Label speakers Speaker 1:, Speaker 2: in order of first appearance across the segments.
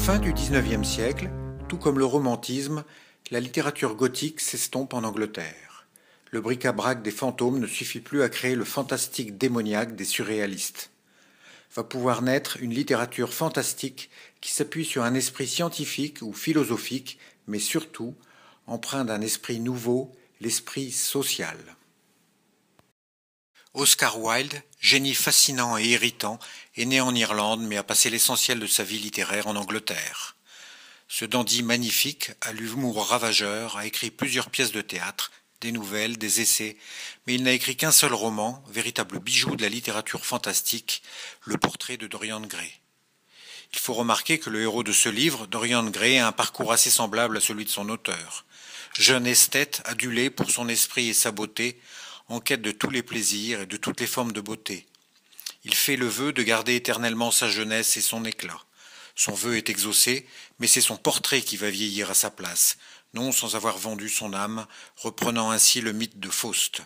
Speaker 1: fin du XIXe siècle, tout comme le romantisme, la littérature gothique s'estompe en Angleterre. Le bric-à-brac des fantômes ne suffit plus à créer le fantastique démoniaque des surréalistes. Va pouvoir naître une littérature fantastique qui s'appuie sur un esprit scientifique ou philosophique, mais surtout empreint d'un esprit nouveau, l'esprit social. Oscar Wilde, génie fascinant et irritant, est né en Irlande mais a passé l'essentiel de sa vie littéraire en Angleterre. Ce dandy magnifique, à l'humour ravageur, a écrit plusieurs pièces de théâtre, des nouvelles, des essais, mais il n'a écrit qu'un seul roman, véritable bijou de la littérature fantastique, Le Portrait de Dorian Gray. Il faut remarquer que le héros de ce livre, Dorian Gray, a un parcours assez semblable à celui de son auteur. Jeune esthète, adulé pour son esprit et sa beauté, en quête de tous les plaisirs et de toutes les formes de beauté. Il fait le vœu de garder éternellement sa jeunesse et son éclat. Son vœu est exaucé, mais c'est son portrait qui va vieillir à sa place, non sans avoir vendu son âme, reprenant ainsi le mythe de Faust.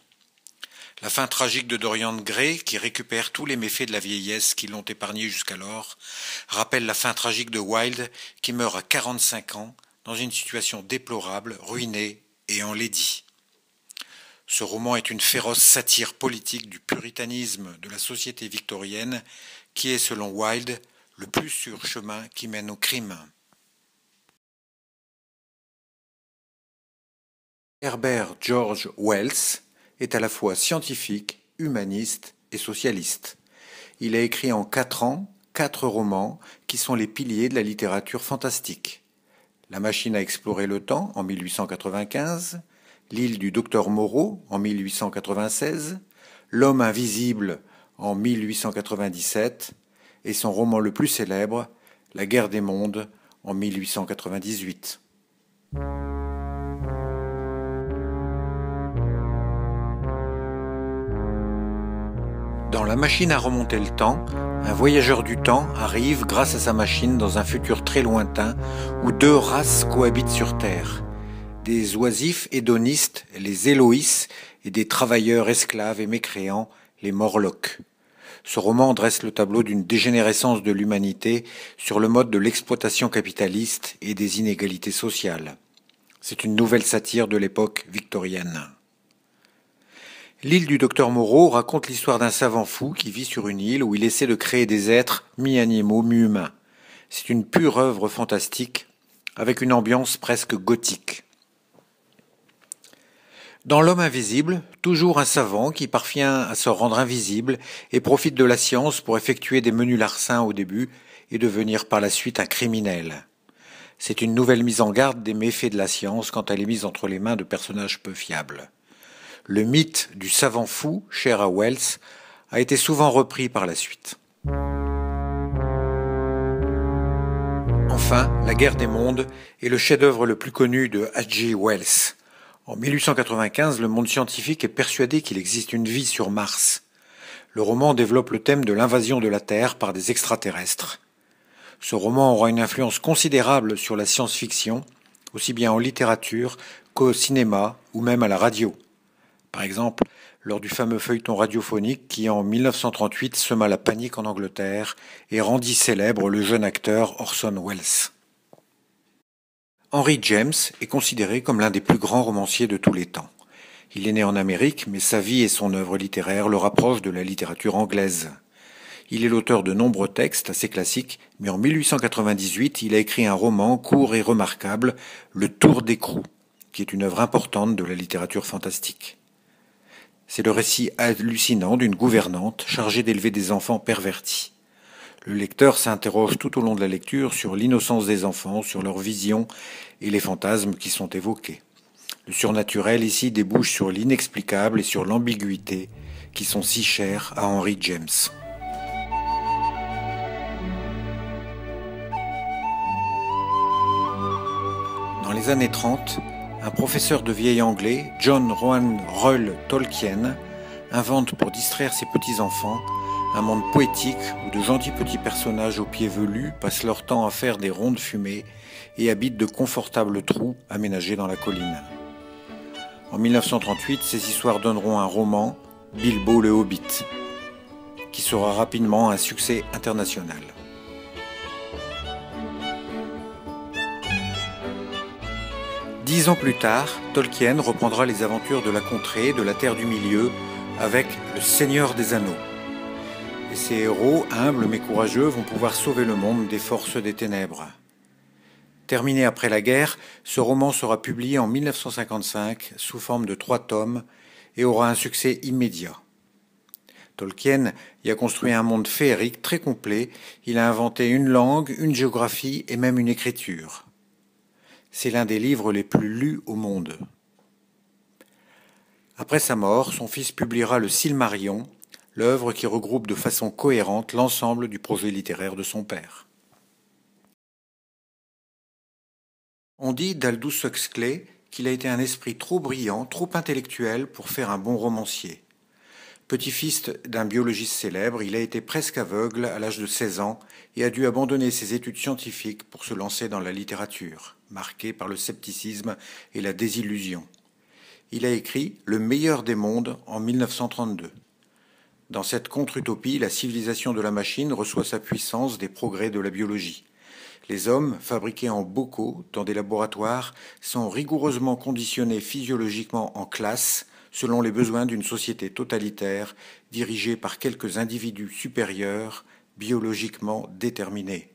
Speaker 1: La fin tragique de Dorian Gray, qui récupère tous les méfaits de la vieillesse qui l'ont épargné jusqu'alors, rappelle la fin tragique de Wilde, qui meurt à 45 ans, dans une situation déplorable, ruinée et enlaidie. Ce roman est une féroce satire politique du puritanisme de la société victorienne, qui est, selon Wilde, le plus sûr chemin qui mène au crime. Herbert George Wells est à la fois scientifique, humaniste et socialiste. Il a écrit en 4 ans 4 romans qui sont les piliers de la littérature fantastique. La machine à explorer le temps en 1895, L'île du docteur Moreau en 1896, L'homme invisible en 1897 et son roman le plus célèbre, La guerre des mondes en 1898. Dans La machine à remonter le temps, un voyageur du temps arrive grâce à sa machine dans un futur très lointain où 2 races cohabitent sur Terre. Des oisifs hédonistes, les Éloïs, et des travailleurs esclaves et mécréants, les Morlocks. Ce roman dresse le tableau d'une dégénérescence de l'humanité sur le mode de l'exploitation capitaliste et des inégalités sociales. C'est une nouvelle satire de l'époque victorienne. L'île du docteur Moreau raconte l'histoire d'un savant fou qui vit sur une île où il essaie de créer des êtres mi-animaux, mi-humains. C'est une pure œuvre fantastique avec une ambiance presque gothique. Dans L'homme invisible, toujours un savant qui parvient à se rendre invisible et profite de la science pour effectuer des menus larcins au début et devenir par la suite un criminel. C'est une nouvelle mise en garde des méfaits de la science quand elle est mise entre les mains de personnages peu fiables. Le mythe du savant fou, cher à Wells, a été souvent repris par la suite. Enfin, La guerre des mondes est le chef-d'œuvre le plus connu de H.G. Wells. En 1895, le monde scientifique est persuadé qu'il existe une vie sur Mars. Le roman développe le thème de l'invasion de la Terre par des extraterrestres. Ce roman aura une influence considérable sur la science-fiction, aussi bien en littérature qu'au cinéma ou même à la radio. Par exemple, lors du fameux feuilleton radiophonique qui, en 1938, sema la panique en Angleterre et rendit célèbre le jeune acteur Orson Welles. Henry James est considéré comme l'un des plus grands romanciers de tous les temps. Il est né en Amérique, mais sa vie et son œuvre littéraire le rapprochent de la littérature anglaise. Il est l'auteur de nombreux textes assez classiques, mais en 1898, il a écrit un roman court et remarquable, Le Tour d'écrou, qui est une œuvre importante de la littérature fantastique. C'est le récit hallucinant d'une gouvernante chargée d'élever des enfants pervertis. Le lecteur s'interroge tout au long de la lecture sur l'innocence des enfants, sur leurs visions et les fantasmes qui sont évoqués. Le surnaturel ici débouche sur l'inexplicable et sur l'ambiguïté qui sont si chères à Henry James. Dans les années 30, un professeur de vieil anglais, John Rowan Reuel Tolkien, invente pour distraire ses petits-enfants un monde poétique où de gentils petits personnages aux pieds velus passent leur temps à faire des rondes fumées et habitent de confortables trous aménagés dans la colline. En 1938, ces histoires donneront un roman, Bilbo le Hobbit, qui sera rapidement un succès international. 10 ans plus tard, Tolkien reprendra les aventures de la contrée de la Terre du Milieu avec Le Seigneur des Anneaux. Et ces héros, humbles mais courageux, vont pouvoir sauver le monde des forces des ténèbres. Terminé après la guerre, ce roman sera publié en 1955 sous forme de 3 tomes et aura un succès immédiat. Tolkien y a construit un monde féerique très complet, il a inventé une langue, une géographie et même une écriture. C'est l'un des livres les plus lus au monde. Après sa mort, son fils publiera le Silmarillion, l'œuvre qui regroupe de façon cohérente l'ensemble du projet littéraire de son père. On dit d'Aldous Huxley qu'il a été un esprit trop brillant, trop intellectuel pour faire un bon romancier. Petit-fils d'un biologiste célèbre, il a été presque aveugle à l'âge de 16 ans et a dû abandonner ses études scientifiques pour se lancer dans la littérature, marquée par le scepticisme et la désillusion. Il a écrit Le meilleur des mondes en 1932. Dans cette contre-utopie, la civilisation de la machine reçoit sa puissance des progrès de la biologie. Les hommes, fabriqués en bocaux dans des laboratoires, sont rigoureusement conditionnés physiologiquement en classes selon les besoins d'une société totalitaire dirigée par quelques individus supérieurs, biologiquement déterminés.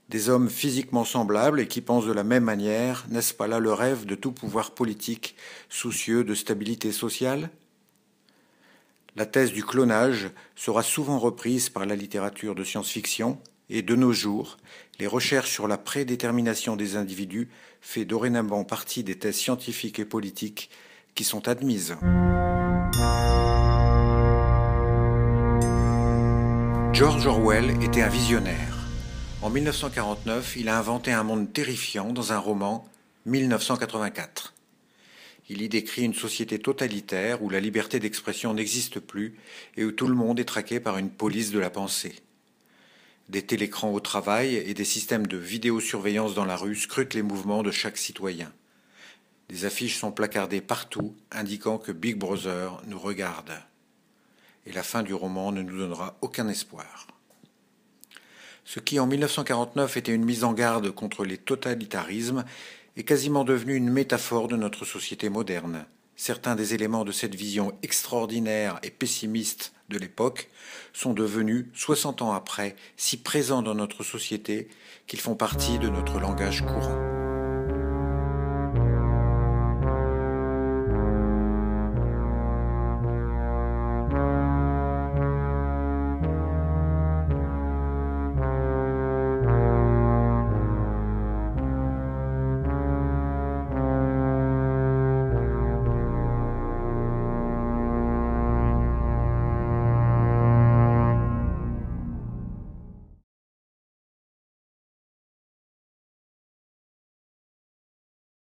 Speaker 1: Des hommes physiquement semblables et qui pensent de la même manière, n'est-ce pas là le rêve de tout pouvoir politique soucieux de stabilité sociale ? La thèse du clonage sera souvent reprise par la littérature de science-fiction et de nos jours, les recherches sur la prédétermination des individus fait dorénavant partie des thèses scientifiques et politiques qui sont admises. George Orwell était un visionnaire. En 1949, il a inventé un monde terrifiant dans un roman, 1984. Il y décrit une société totalitaire où la liberté d'expression n'existe plus et où tout le monde est traqué par une police de la pensée. Des télécrans au travail et des systèmes de vidéosurveillance dans la rue scrutent les mouvements de chaque citoyen. Des affiches sont placardées partout, indiquant que Big Brother nous regarde. Et la fin du roman ne nous donnera aucun espoir. Ce qui, en 1949, était une mise en garde contre les totalitarismes, est quasiment devenu une métaphore de notre société moderne. Certains des éléments de cette vision extraordinaire et pessimiste de l'époque sont devenus, 60 ans après, si présents dans notre société qu'ils font partie de notre langage courant.